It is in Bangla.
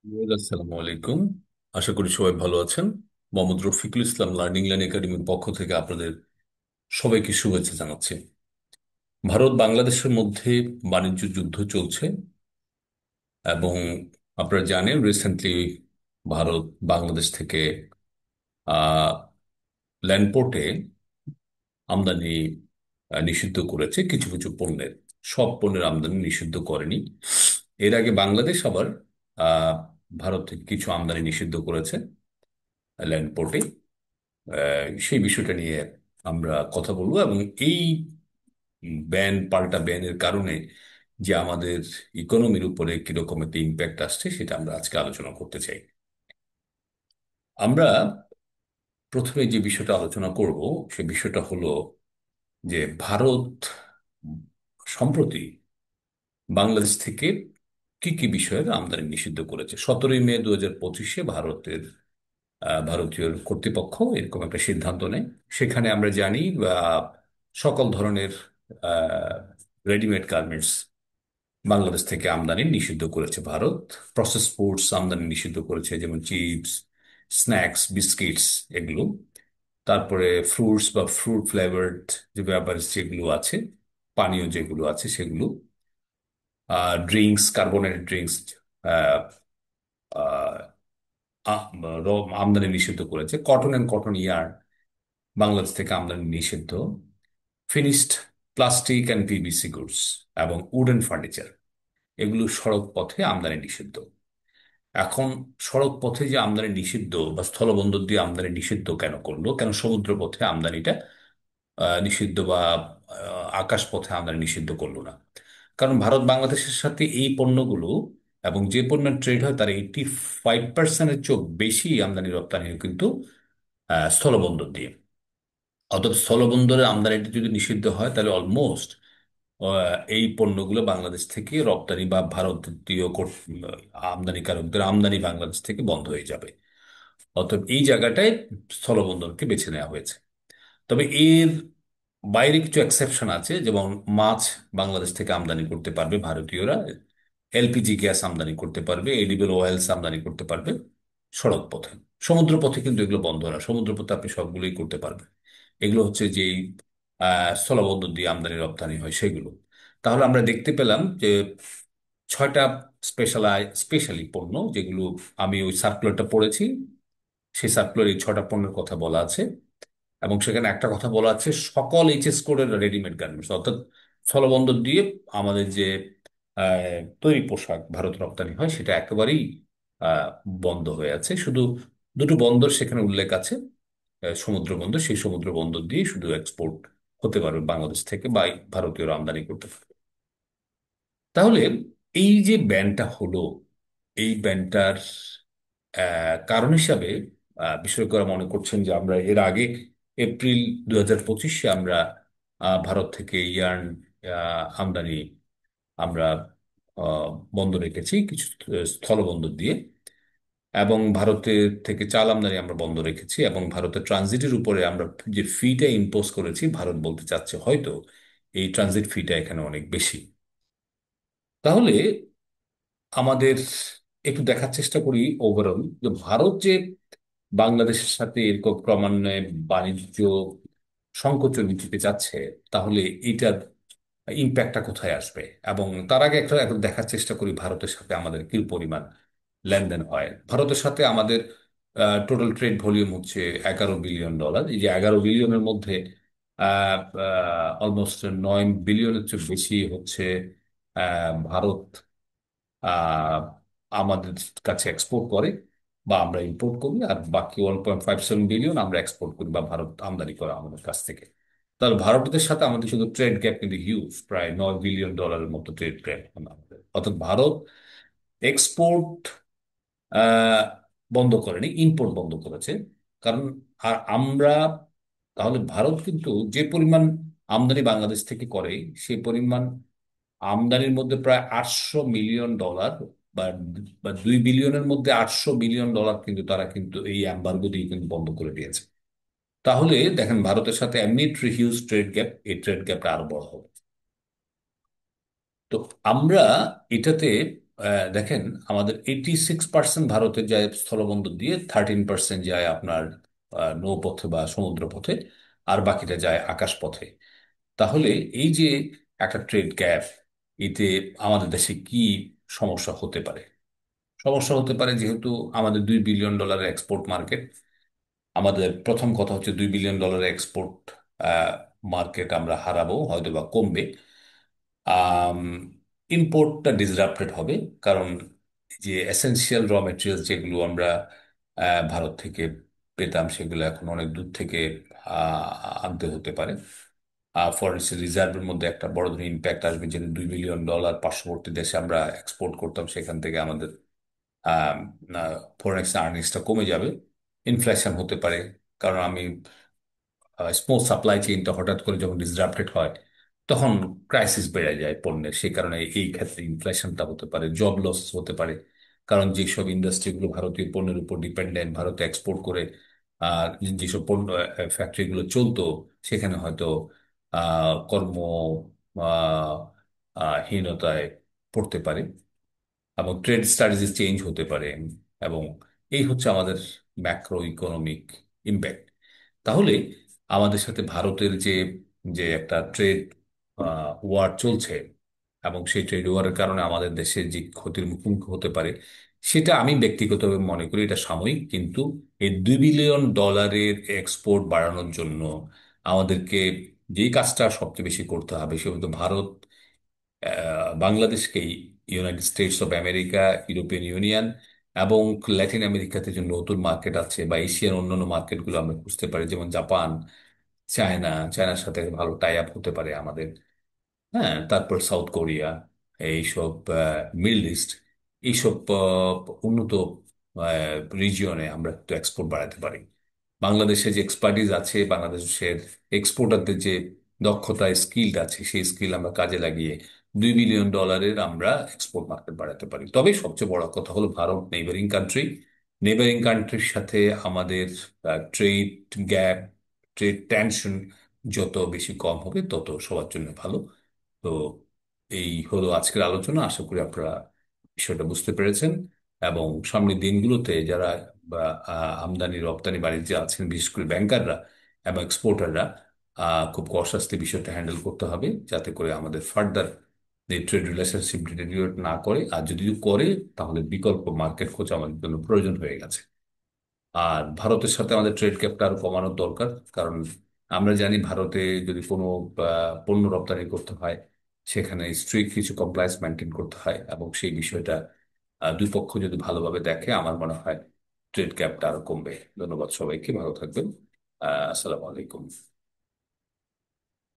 আসসালামু আলাইকুম। আশা করি সবাই ভালো আছেন। মোহাম্মদ রফিকুল ইসলাম লার্নিং লাইন একাডেমির পক্ষ থেকে আপনাদের সবাইকে শুভেচ্ছা জানাচ্ছি। ভারত বাংলাদেশের মধ্যে বাণিজ্য যুদ্ধ চলছে এবং আপনারা জানেন রিসেন্টলি ভারত বাংলাদেশ থেকে আহ ল্যান্ডপোর্টে আমদানি নিষিদ্ধ করেছে কিছু কিছু পণ্যের। সব পণ্যের আমদানি নিষিদ্ধ করেনি। এর আগে বাংলাদেশ আবার আহ ভারত থেকে কিছু আমদানি নিষিদ্ধ করেছে ল্যান্ডপোর্টে। সেই বিষয়টা নিয়ে আমরা কথা বলবো এবং এই ব্যান পাল্টা ব্যানের কারণে যে আমাদের ইকোনমির উপরে কিরকম একটা ইম্প্যাক্ট আসছে সেটা আমরা আজকে আলোচনা করতে চাই। আমরা প্রথমে যে বিষয়টা আলোচনা করব সে বিষয়টা হলো যে ভারত সম্প্রতি বাংলাদেশ থেকে কি কি বিষয়ের আমদানি নিষিদ্ধ করেছে। 17ই মে 2025 ভারতের ভারতীয় কর্তৃপক্ষ এরকম একটা সিদ্ধান্ত নেয়। সেখানে আমরা জানি সকল ধরনের রেডিমেড গার্মেন্টস বাংলাদেশ থেকে আমদানি নিষিদ্ধ করেছে ভারত। প্রসেস ফুডস আমদানি নিষিদ্ধ করেছে, যেমন চিপস, স্ন্যাক্স, বিস্কিটস, এগুলো। তারপরে ফ্রুটস বা ফ্রুট ফ্লেভার্ড যে ব্যাপার যেগুলো আছে, পানীয় যেগুলো আছে সেগুলো, ড্রিঙ্কস, কার্বোনেটেড ড্রিঙ্কস আমদানি নিষিদ্ধ করেছে। Cotton and cotton yarn Bangladesh থেকে আমদানি নিষিদ্ধ। Finished plastic and PVC goods এবং উডেন ফার্নিচার, এগুলো সড়ক পথে আমদানি নিষিদ্ধ। এখন সড়ক পথে যে আমদানি নিষিদ্ধ বা স্থলবন্দর দিয়ে আমদানি নিষিদ্ধ কেন করলো, কেন সমুদ্র পথে আমদানিটা নিষিদ্ধ বা আকাশ পথে আমদানি নিষিদ্ধ করলো না? কারণ ভারত বাংলাদেশের সাথে এই পণ্যগুলো এবং যে পণ্যের ট্রেড হয় তার 85%-এর চেয়েও বেশি আমদানি রপ্তানি কিন্তু স্থলবন্দর দিয়ে। অর্থাৎ স্থলবন্দরের আমদানিটা যদি নিষিদ্ধ হয় তাহলে অলমোস্ট এই পণ্যগুলো বাংলাদেশ থেকে রপ্তানি বা ভারতীয় আমদানিকারকদের আমদানি বাংলাদেশ থেকে বন্ধ হয়ে যাবে। অতএব এই জায়গাটায় স্থলবন্দরকে বেছে নেওয়া হয়েছে। তবে এর বাইরে কিছু এক্সেপশন আছে, যেমন মাছ বাংলাদেশ থেকে আমদানি করতে পারবে ভারতীয়রা, এলপিজি গ্যাস আমদানি করতে পারবে, এডিবল অয়েলস আমদানি করতে পারবে সড়ক পথে। সমুদ্র পথে কিন্তু এগুলো বন্ধ না, সমুদ্র পথে আপনি সবগুলোই করতে পারবেন। এগুলো হচ্ছে যে স্থলবন্দর দিয়ে আমদানি রপ্তানি হয় সেগুলো। তাহলে আমরা দেখতে পেলাম যে 6টা স্পেশালি পণ্য যেগুলো আমি ওই সার্কুলারটা পড়েছি, সেই সার্কুলার এই 6টা পণ্যের কথা বলা আছে। এবং সেখানে একটা কথা বলা আছে, সকল এইচএস কোডের রেডিমেড গার্মেন্টস, অর্থাৎ স্থলবন্দর দিয়ে আমাদের যে তৈরি পোশাক ভারত রপ্তানি হয় সেটা একেবারেই আহ, বন্ধ হয়ে আছে। শুধু দুটো বন্দর সেখানে উল্লেখ আছে, সমুদ্র বন্দর, সেই সমুদ্র বন্দর দিয়ে শুধু এক্সপোর্ট হতে পারবে বাংলাদেশ থেকে বা ভারতীয়রা আমদানি করতে পারবে। তাহলে এই যে ব্যানটা হলো, এই ব্যানটার কারণ হিসাবে বিশেষজ্ঞরা মনে করছেন যে আমরা এর আগে এপ্রিল 2025 আমরা ভারত থেকে ইয়ার্ন আমদানি আমরা আহ, বন্ধ রেখেছি কিছু স্থলবন্দর দিয়ে, এবং ভারতের থেকে চাল আমদানি আমরা বন্ধ রেখেছি, এবং ভারতের ট্রানজিটের উপরে আমরা যে ফিটা ইম্পোজ করেছি, ভারত বলতে চাচ্ছে হয়তো এই ট্রানজিট ফিটা এখানে অনেক বেশি। তাহলে আমাদের একটু দেখার চেষ্টা করি ওভারঅল যে ভারত যে বাংলাদেশের সাথে এরকম ক্রমান্বয়ে বাণিজ্য সংকোচন নীতিতে যাচ্ছে, তাহলে এটার ইম্প্যাক্টটা কোথায় আসবে। এবং তার আগে একটা এখন দেখার চেষ্টা করি ভারতের সাথে আমাদের কি পরিমাণ লেনদেন হয়। ভারতের সাথে আমাদের টোটাল ট্রেড ভলিউম হচ্ছে $11 বিলিয়ন। এই যে 11 বিলিয়নের মধ্যে অলমোস্ট 9 বিলিয়নের চেয়ে বেশি হচ্ছে ভারত আহ, আমাদের কাছে এক্সপোর্ট করে বা আমরা ইম্পোর্ট করি, আর বাকি 1.57 বিলিয়ন আমরা এক্সপোর্ট করি বা ভারত আমদানি করে আমাদের কাছ থেকে। তাহলে ভারতের সাথে আমাদের শুধু ট্রেড গ্যাপ কিন্তু হিউজ, প্রায় $9 বিলিয়নের মতো ট্রেড গ্যাপ আমাদের। অর্থাৎ ভারত এক্সপোর্ট আহ, বন্ধ করেনি, ইম্পোর্ট বন্ধ করেছে। কারণ আর আমরা, তাহলে ভারত কিন্তু যে পরিমাণ আমদানি বাংলাদেশ থেকে করে সেই পরিমাণ আমদানির মধ্যে প্রায় $800 মিলিয়ন বা বা 2 বিলিয়নের মধ্যে $800 মিলিয়ন কিন্তু তারা কিন্তু এই এম্বার্গো দিয়ে কিন্তু বন্ধ করে দিয়েছে। তাহলে দেখেন ভারতের সাথে এমনি হিউজ ট্রেড গ্যাপ, এই ট্রেড গ্যাপটা আরো বড় হবে। তো আমরা এটাতে দেখেন, আমাদের 86% ভারতে যায় স্থলবন্দর দিয়ে, 13% যায় আপনার নৌপথে বা সমুদ্র পথে, আর বাকিটা যায় আকাশ পথে। তাহলে এই যে একটা ট্রেড গ্যাপ, এতে আমাদের দেশে কি সমস্যা হতে পারে? সমস্যা হতে পারে, যেহেতু আমাদের $2 বিলিয়ন এক্সপোর্ট মার্কেট। আমাদের প্রথম কথা হচ্ছে $2 বিলিয়ন এক্সপোর্ট মার্কেট আমরা হারাবো, হয়তো বা কমবে। ইম্পোর্টটা ডিসরাপ্টেড হবে, কারণ যে এসেনশিয়াল র মেটেরিয়ালস যেগুলো আমরা ভারত থেকে পেতাম, সেগুলো এখন অনেক দূর থেকে আনতে হতে পারে। ফরেন রিজার্ভের মধ্যে একটা বড় ধরনের ইম্প্যাক্ট আসবে, যে $2 বিলিয়ন পার্শ্ববর্তী দেশে আমরা এক্সপোর্ট করতাম, সেখান থেকে আমাদের ফরেন এক্সচেঞ্জ আর্নিংসটা কমে যাবে। ইনফ্লেশন হতে পারে, কারণ আমি স্মল সাপ্লাই চেইনটা হঠাৎ করে যখন ডিসরাপ্টেড হয়, তখন ক্রাইসিস বেড়ে যায় পণ্যের। সেই কারণে এই ক্ষেত্রে ইনফ্লেশনটা হতে পারে, জব লস হতে পারে। কারণ যেসব ইন্ডাস্ট্রিগুলো ভারতীয় পণ্যের উপর ডিপেন্ডেন্ট, ভারতে এক্সপোর্ট করে আর যেসব পণ্য ফ্যাক্টরিগুলো চলতো, সেখানে হয়তো কর্ম আহ, হীনতায় পড়তে পারে, এবং ট্রেড স্ট্র্যাটেজি চেঞ্জ হতে পারে। এবং এই হচ্ছে আমাদের ম্যাক্রো ইকোনমিক ইম্প্যাক্ট। তাহলে আমাদের সাথে ভারতের যে যে একটা ট্রেড ওয়ার চলছে, এবং সেই ট্রেড ওয়ারের কারণে আমাদের দেশে যে ক্ষতির মুখোমুখি হতে পারে, সেটা আমি ব্যক্তিগতভাবে মনে করি এটা সাময়িক। কিন্তু এই $2 বিলিয়ন এক্সপোর্ট বাড়ানোর জন্য আমাদেরকে যেই কাজটা সবচেয়ে বেশি করতে হবে, সেটা হলো ভারত বাংলাদেশকেই United States of America, European Union এবং ল্যাটিন আমেরিকাতে যে নতুন মার্কেট আছে, বা এশিয়ার অন্যান্য মার্কেটগুলো আমরা বুঝতে পারি, যেমন জাপান, চায়নার সাথে ভালো টাই আপ হতে পারে আমাদের। হ্যাঁ, তারপর সাউথ কোরিয়া, এইসব মিডল ইস্ট, এইসব উন্নত রিজিয়নে আমরা একটু এক্সপোর্ট বাড়াতে পারি। বাংলাদেশে যে এক্সপার্টিস আছে, বাংলাদেশের এক্সপোর্টারদের যে দক্ষতা, স্কিল আছে, সেই স্কিল আমরা কাজে লাগিয়ে $2 বিলিয়ন আমরা এক্সপোর্ট মার্কেট বাড়াতে পারি। তবে সবচেয়ে বড় কথা হলো, ভারত নেইবারিং কান্ট্রি। নেইবারিং কান্ট্রির সাথে আমাদের ট্রেড গ্যাপ, ট্রেড টেনশন যত বেশি কম হবে, তত সবার জন্য ভালো। তো এই হলো আজকের আলোচনা। আশা করি আপনারা বিষয়টা বুঝতে পেরেছেন, এবং সামনের দিনগুলোতে যারা বা আমদানি রপ্তানি বাণিজ্যে আছেন, বিশেষ করে ব্যাংকাররা এবং এক্সপোর্টাররা, খুব কষাস্তি বিষয়টা হ্যান্ডেল করতে হবে, যাতে করে আমাদের ফার্দার এই ট্রেড রিলেশনশিপ ডিটেরিওরেট না করে। আর যদি করে, তাহলে বিকল্প মার্কেট খোঁজা আমাদের জন্য প্রয়োজন হয়ে গেছে। আর ভারতের সাথে আমাদের ট্রেড ক্যাপটা আরো কমানোর দরকার, কারণ আমরা জানি ভারতে যদি কোনো পণ্য রপ্তানি করতে হয়, সেখানে স্ট্রিক্ট কিছু কমপ্লায়েন্স মেনটেন করতে হয়, এবং সেই বিষয়টা দুই পক্ষ যদি ভালোভাবে দেখে, আমার মনে হয় ট্রেড ক্যাপটা আরো কমবে। ধন্যবাদ সবাইকে, ভালো থাকবেন। আসসালামু আলাইকুম।